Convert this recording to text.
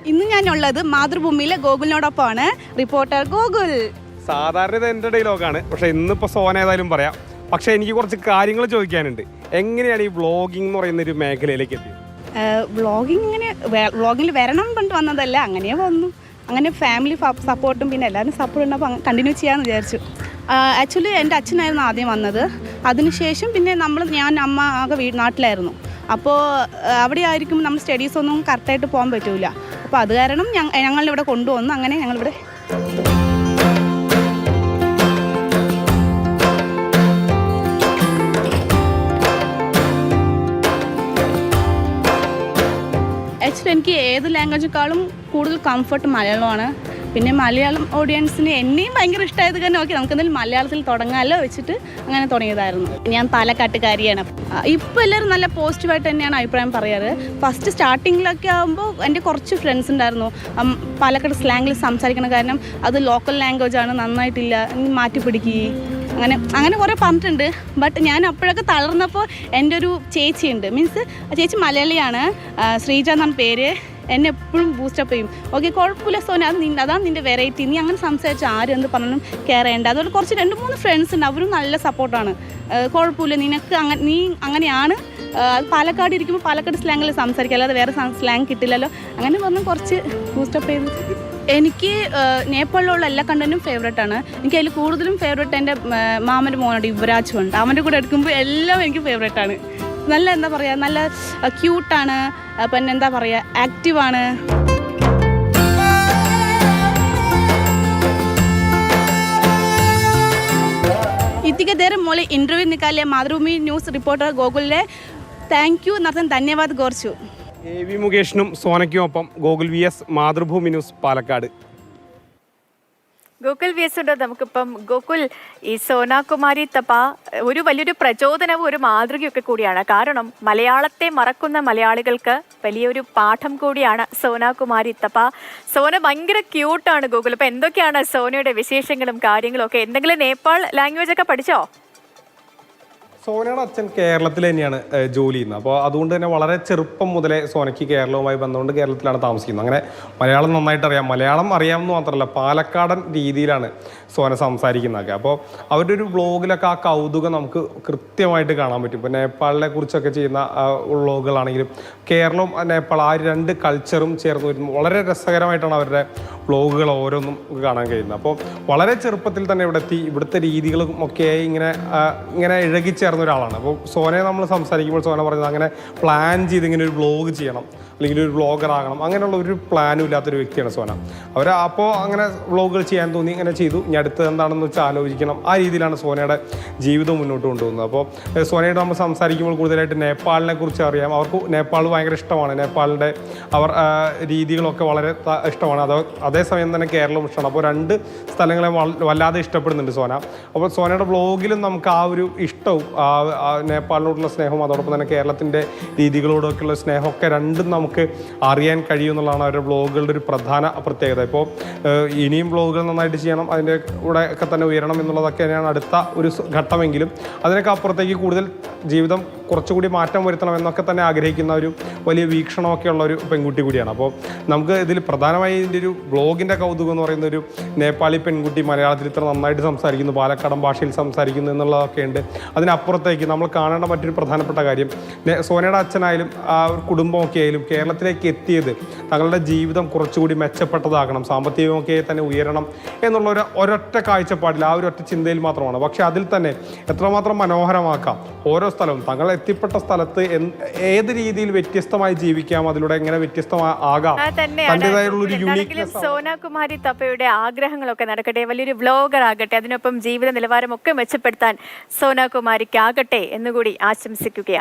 ഇന്ന് ഞാനുള്ളത് മാതൃഭൂമിയിലെ ഗോകുലിനോടൊപ്പമാണ്. റിപ്പോർട്ടർ ഗോകുൽ. സാധാരണ ഇത് എൻ്റെ ഡയലോഗാണ്, പക്ഷേ ഇന്നിപ്പോൾ സോന ഏതായാലും പറയാം. പക്ഷേ എനിക്ക് കുറച്ച് കാര്യങ്ങൾ ചോദിക്കാനുണ്ട്. എങ്ങനെയാണ് ഈ വ്ളോഗിംഗ് എന്ന് പറയുന്ന ഒരു മേഖലയിലേക്ക് എത്തിയത്? വ്ളോഗിൽ വരണം കൊണ്ട് വന്നതല്ല, അങ്ങനെ വന്നു. അങ്ങനെ ഫാമിലി സപ്പോർട്ടും പിന്നെ എല്ലാവരും സപ്പോർട്ട് ഉണ്ടപ്പോൾ കണ്ടിന്യൂ ചെയ്യാമെന്ന് വിചാരിച്ചു. ആക്ച്വലി എൻ്റെ അച്ഛനായിരുന്നു ആദ്യം വന്നത്. അതിനുശേഷം പിന്നെ ഞാൻ അമ്മ ആകെ നാട്ടിലായിരുന്നു. അപ്പോൾ അവിടെ ആയിരിക്കും നമ്മൾ സ്റ്റഡീസൊന്നും കറക്റ്റായിട്ട് പോകാൻ പറ്റില്ല. അപ്പോൾ അത് കാരണം ഞങ്ങളിവിടെ കൊണ്ടുവന്നു. അങ്ങനെ ഞങ്ങളിവിടെ ആക്ച്വലി എനിക്ക് ഏത് ലാംഗ്വേജിനേക്കാളും കൂടുതൽ കംഫർട്ട് മലയാളമാണ്. പിന്നെ മലയാളം ഓഡിയൻസിന് എന്നെയും ഭയങ്കര ഇഷ്ടമായത് കാരണം ഓക്കെ നമുക്ക് എന്തായാലും മലയാളത്തിൽ തുടങ്ങാമല്ലോ വെച്ചിട്ട് അങ്ങനെ തുടങ്ങിയതായിരുന്നു. ഞാൻ പാലക്കാട്ടുകാരിയാണ്. ഇപ്പോൾ എല്ലാവരും നല്ല പോസിറ്റീവായിട്ട് തന്നെയാണ് അഭിപ്രായം പറയാറ്. ഫസ്റ്റ് സ്റ്റാർട്ടിങ്ങിലൊക്കെ ആകുമ്പോൾ എൻ്റെ കുറച്ച് ഫ്രണ്ട്സ് ഉണ്ടായിരുന്നു പാലക്കാട് സ്ലാങ്ങിൽ സംസാരിക്കണം, കാരണം അത് ലോക്കൽ ലാംഗ്വേജാണ്, നന്നായിട്ടില്ല, മാറ്റി പിടിക്കുക അങ്ങനെ കുറേ പറഞ്ഞിട്ടുണ്ട്. ബട്ട് ഞാൻ അപ്പോഴൊക്കെ തളർന്നപ്പോൾ എൻ്റെ ഒരു ചേച്ചിയുണ്ട്, മീൻസ് ചേച്ചി മലയാളിയാണ്, ശ്രീജ എന്നാണ് പേര്. എന്നെ എപ്പോഴും ബൂസ്റ്റപ്പ് ചെയ്യും. ഓക്കെ കുഴപ്പമില്ല സോന, അതാണ് നിൻ്റെ വെറൈറ്റി, നീ അങ്ങനെ സംസാരിച്ച് ആരും എന്ത് പറഞ്ഞാലും കെയർ ചെയ്യേണ്ട. അതുപോലെ കുറച്ച് 2-3 ഫ്രണ്ട്സ് ഉണ്ട്, അവരും നല്ല സപ്പോർട്ടാണ്. കുഴപ്പമില്ല, നിനക്ക് നീ അങ്ങനെയാണ്, പാലക്കാട് ഇരിക്കുമ്പോൾ പാലക്കാട് സ്ലാങ്ങിൽ സംസാരിക്കുക, അല്ലാതെ വേറെ സ്ലാങ് കിട്ടില്ലല്ലോ, അങ്ങനെ പറഞ്ഞ് കുറച്ച് ബൂസ്റ്റപ്പ് ചെയ്ത്. എനിക്ക് നേപ്പാളിലുള്ള എല്ലാ കണ്ടന്റും ഫേവറേറ്റ് ആണ്. എനിക്ക് അതിൽ കൂടുതലും ഫേവറേറ്റ് എൻ്റെ മാമൻ്റെ മോനുണ്ട്, യുവരാജ് ഉണ്ട്. അവൻ്റെ കൂടെ എടുക്കുമ്പോൾ എല്ലാം എനിക്ക് ഫേവറേറ്റ് ആണ്. നല്ല എന്താ പറയുക, നല്ല ക്യൂട്ടാണ്, പിന്നെ എന്താ പറയുക, ആക്റ്റീവാണ്. इतनी देर मोले इंटरव्यू निकाले मातृभूमि न्यूज़ रिपोर्टर गोकुले थैंक यू धन्यवाद गोर्चु. AV മുകേഷിനും സോനയ്ക്കും ഒപ്പം Gokul VS Mathrubhumi news Palakkad. Gokul VS ഉണ്ട് നമുക്കിപ്പം. ഗോകുൽ, ഈ സോനാകുമാരി തപ്പ ഒരു വലിയൊരു പ്രചോദനവും ഒരു മാതൃകയൊക്കെ കൂടിയാണ്. കാരണം മലയാളത്തെ മറക്കുന്ന മലയാളികൾക്ക് വലിയൊരു പാഠം കൂടിയാണ് സോനാകുമാരി തപ്പ. സോന ഭയങ്കര ക്യൂട്ടാണ് ഗോകുൽ. അപ്പം എന്തൊക്കെയാണ് സോനയുടെ വിശേഷങ്ങളും കാര്യങ്ങളും ഒക്കെ? എന്തെങ്കിലും നേപ്പാൾ ലാംഗ്വേജ് ഒക്കെ പഠിച്ചോ? സോനയുടെ അച്ഛൻ കേരളത്തിൽ തന്നെയാണ് ജോലി ചെയ്യുന്നത്. അപ്പോൾ അതുകൊണ്ട് തന്നെ വളരെ ചെറുപ്പം മുതലേ സോനയ്ക്ക് കേരളവുമായി ബന്ധമുണ്ട്. കേരളത്തിലാണ് താമസിക്കുന്നത്. അങ്ങനെ മലയാളം നന്നായിട്ട് അറിയാം. മലയാളം അറിയാമെന്ന് മാത്രമല്ല, പാലക്കാടൻ രീതിയിലാണ് സോന സംസാരിക്കുന്നതൊക്കെ. അപ്പോൾ അവരുടെ ഒരു വ്ളോഗിലൊക്കെ ആ കൗതുകം നമുക്ക് കൃത്യമായിട്ട് കാണാൻ പറ്റും. ഇപ്പോൾ നേപ്പാളിനെ കുറിച്ചൊക്കെ ചെയ്യുന്ന വ്ളോഗുകളാണെങ്കിലും കേരളവും നേപ്പാൾ ആ 2 കൾച്ചറും ചേർന്ന് വരുമ്പോൾ വളരെ രസകരമായിട്ടാണ് അവരുടെ വ്ളോഗുകൾ ഓരോന്നും കാണാൻ കഴിയുന്നത്. അപ്പോൾ വളരെ ചെറുപ്പത്തിൽ തന്നെ ഇവിടെ എത്തി ഇവിടുത്തെ രീതികളും ഒക്കെയായി ഇങ്ങനെ ഇഴകിച്ചേർന്ന ഒരാളാണ്. അപ്പോൾ സോനയെ നമ്മൾ സംസാരിക്കുമ്പോൾ സോന പറഞ്ഞത് അങ്ങനെ പ്ലാൻ ചെയ്ത് ഇങ്ങനെ ഒരു വ്ളോഗ് ചെയ്യണം, അല്ലെങ്കിൽ ഒരു വ്ളോഗർ ആകണം, അങ്ങനെയുള്ള ഒരു പ്ലാനും ഇല്ലാത്തൊരു വ്യക്തിയാണ് സോന. അപ്പോൾ അങ്ങനെ വ്ളോഗുകൾ ചെയ്യാൻ തോന്നി, ഇങ്ങനെ ചെയ്തു. ഇനി അടുത്ത് എന്താണെന്ന് വെച്ചാൽ ആലോചിക്കണം. ആ രീതിയിലാണ് സോനയുടെ ജീവിതം മുന്നോട്ട് കൊണ്ടുപോകുന്നത്. അപ്പോൾ സോനയോട് നമ്മൾ സംസാരിക്കുമ്പോൾ കൂടുതലായിട്ട് നേപ്പാളിനെ കുറിച്ച് അറിയാം. അവർക്ക് നേപ്പാൾ ഭയങ്കര ഇഷ്ടമാണ്. നേപ്പാളിൻ്റെ രീതികളൊക്കെ വളരെ ഇഷ്ടമാണ്. അതേസമയം തന്നെ കേരളം ഇഷ്ടമാണ്. അപ്പോൾ 2 സ്ഥലങ്ങളെ വല്ലാതെ ഇഷ്ടപ്പെടുന്നുണ്ട് സോന. അപ്പോൾ സോനയുടെ വ്ളോഗിലും നമുക്ക് ആ ഒരു ഇഷ്ടവും നേപ്പാളിനോടുള്ള സ്നേഹവും അതോടൊപ്പം തന്നെ കേരളത്തിൻ്റെ രീതികളോടൊക്കെയുള്ള സ്നേഹമൊക്കെ രണ്ടും നമുക്ക് അറിയാൻ കഴിയുമെന്നുള്ളതാണ് അവരുടെ വ്ളോഗുകളുടെ ഒരു പ്രധാന പ്രത്യേകത. ഇപ്പോൾ ഇനിയും വ്ളോഗുകൾ നന്നായിട്ട് ചെയ്യണം, അതിൻ്റെ കൂടെ ഒക്കെ തന്നെ ഉയരണം എന്നുള്ളതൊക്കെ തന്നെയാണ് അടുത്ത ഒരു ഘട്ടമെങ്കിലും അതിനൊക്കെ അപ്പുറത്തേക്ക് കൂടുതൽ ജീവിതം കുറച്ചുകൂടി മാറ്റം വരുത്തണം എന്നൊക്കെ തന്നെ ആഗ്രഹിക്കുന്ന ഒരു വലിയ വീക്ഷണമൊക്കെ ഉള്ള ഒരു പെൺകുട്ടി കൂടിയാണ്. അപ്പോൾ നമുക്ക് ഇതിൽ പ്രധാനമായി ഇതിൻ്റെ ഒരു വ്ളോഗിൻ്റെ കൗതുകം എന്ന് പറയുന്ന ഒരു നേപ്പാളി പെൺകുട്ടി മലയാളത്തിൽ ഇത്ര നന്നായിട്ട് സംസാരിക്കുന്നു, പാലക്കാടൻ ഭാഷയിൽ സംസാരിക്കുന്നു എന്നുള്ളതൊക്കെ ഉണ്ട്. അതിനപ്പുറത്തേക്ക് നമ്മൾ കാണേണ്ട മറ്റൊരു പ്രധാനപ്പെട്ട കാര്യം, സോനയുടെ അച്ഛനായാലും ആ ഒരു കുടുംബമൊക്കെ ആയാലും കേരളത്തിലേക്ക് എത്തിയത് തങ്ങളുടെ ജീവിതം കുറച്ചുകൂടി മെച്ചപ്പെട്ടതാകണം, സാമ്പത്തികമൊക്കെ തന്നെ ഉയരണം എന്നുള്ള ഒരൊറ്റ കാഴ്ചപ്പാടിൽ, ആ ഒരു ഒറ്റ ചിന്തയിൽ മാത്രമാണ്. പക്ഷേ അതിൽ തന്നെ എത്രമാത്രം മനോഹരമാക്കാം ഓരോ സ്ഥലവും. തങ്ങൾ എത്തിപ്പെട്ട സ്ഥലത്ത് ഏത് രീതിയിൽ വ്യത്യസ്തമായി ജീവിക്കാം, അതിലൂടെ എങ്ങനെ വ്യത്യസ്തമാകാം, തൻ്റെതായുള്ള ഒരു യൂണിക്നെസ്. സോനാകുമാരി തപ്പയുടെ ആഗ്രഹങ്ങളൊക്കെ നടക്കട്ടെ, വലിയൊരു വ്ളോഗർ ആകട്ടെ, അതിനൊപ്പം ജീവിത നിലവാരമൊക്കെ മെച്ചപ്പെടുത്താൻ സോനാകുമാരിക്ക് ആകട്ടെ എന്നുകൂടി ആശംസിക്കുകയാണ്.